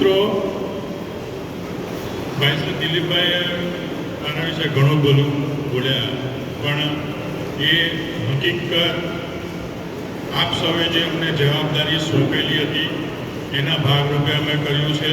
મિત્રો, ભાઈ શ્રી દિલીપભાઈએ આના વિશે ઘણું બોલ્યા, પણ એ હકીકત આપ સૌએ જે અમને જવાબદારી સોંપેલી હતી એના ભાગરૂપે અમે કર્યું છે.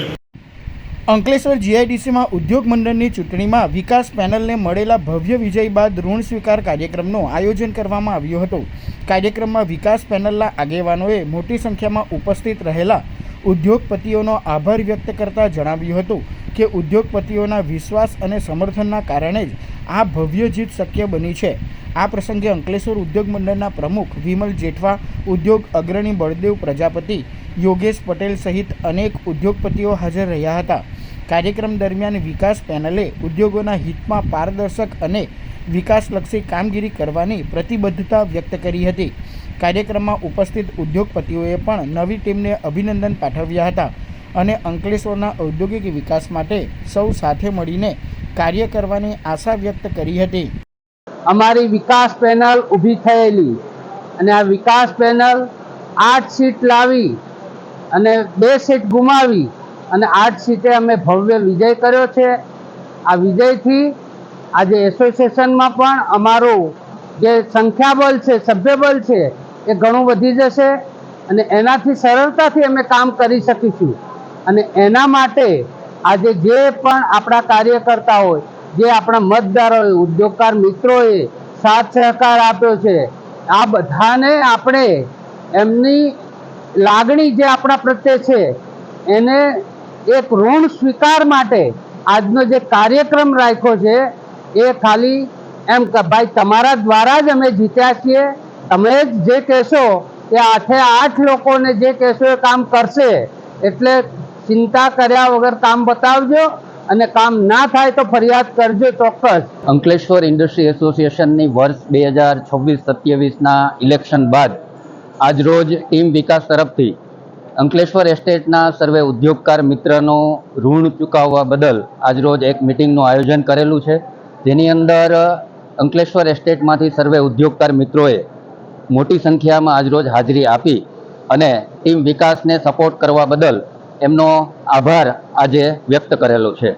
અંકલેશ્વર જીઆઈડીસીમાં ઉદ્યોગ મંડળની ચૂંટણીમાં વિકાસ પેનલને મળેલા ભવ્ય વિજય બાદ ઋણ સ્વીકાર કાર્યક્રમનું આયોજન કરવામાં આવ્યું હતું. કાર્યક્રમમાં વિકાસ પેનલના આગેવાનોએ મોટી સંખ્યામાં ઉપસ્થિત રહેલા ઉદ્યોગપતિઓનો આભાર વ્યક્ત કરતા જણાવ્યું હતું કે ઉદ્યોગપતિઓના વિશ્વાસ અને સમર્થનના કારણે જ આ ભવ્ય જીત શક્ય બની છે. આ પ્રસંગે અંકલેશ્વર ઉદ્યોગ મંડળના પ્રમુખ વિમલ જેઠવા, ઉદ્યોગ અગ્રણી બળદેવ પ્રજાપતિ, યોગેશ પટેલ સહિત અનેક ઉદ્યોગપતિઓ હાજર રહ્યા હતા. કાર્યક્રમ દરમિયાન વિકાસ પેનલે ઉદ્યોગોના હિતમાં પારદર્શક અને વિકાસલક્ષી કામગીરી કરવાની પ્રતિબદ્ધતા વ્યક્ત કરી હતી. કાર્યક્રમમાં ઉપસ્થિત ઉદ્યોગપતિઓએ પણ નવી ટીમને અભિનંદન પાઠવ્યા હતા અને અંકલેશ્વરના ઔદ્યોગિક વિકાસ માટે સૌ સાથે મળીને કાર્ય કરવાની આશા વ્યક્ત કરી હતી. અમારી વિકાસ પેનલ ઊભી થયેલી અને આ વિકાસ પેનલ 8 સીટ લાવી અને 2 સીટ ગુમાવી અને 8 સીટે અમે ભવ્ય વિજય કર્યો છે. આ વિજયથી આજે એસોસિએશનમાં પણ અમારું જે સંખ્યાબળ છે, સભ્યબળ છે, એ ઘણું વધી જશે અને એનાથી સરળતાથી અમે કામ કરી શકીશું. અને એના માટે આજે જે પણ આપણા કાર્યકર્તા હોય, જે આપણા મતદારોએ, ઉદ્યોગકાર મિત્રોએ સાથ સહકાર આપ્યો છે, આ બધાને આપણે એમની લાગણી જે આપણા પ્રત્યે છે એને એક ઋણ સ્વીકાર માટે આજનો જે કાર્યક્રમ રાખ્યો છે એ ખાલી એમ કે ભાઈ તમારા દ્વારા જ અમે જીત્યા છીએ, તમે જ જે કહેશો એ 8 લોકોને જે કહેશો એ કામ કરશે, એટલે ચિંતા કર્યા વગર કામ બતાવજો અને કામ ના થાય તો ફરિયાદ કરજો ચોક્કસ. અંકલેશ્વર ઇન્ડસ્ટ્રી એસોસિએશનની વર્ષ 2026-27ના ઇલેક્શન બાદ આજરોજ ટીમ વિકાસ તરફથી અંકલેશ્વર એસ્ટેટના સર્વે ઉદ્યોગકાર મિત્રનો ઋણ ચૂકવવા બદલ આજરોજ એક મિટિંગનું આયોજન કરેલું છે, જેની અંદર અંકલેશ્વર એસ્ટેટમાંથી સર્વે ઉદ્યોગકાર મિત્રોએ મોટી સંખ્યામાં આજરોજ હાજરી આપી અને ટીમ વિકાસને સપોર્ટ કરવા બદલ એમનો આભાર આજે વ્યક્ત કરેલો છે.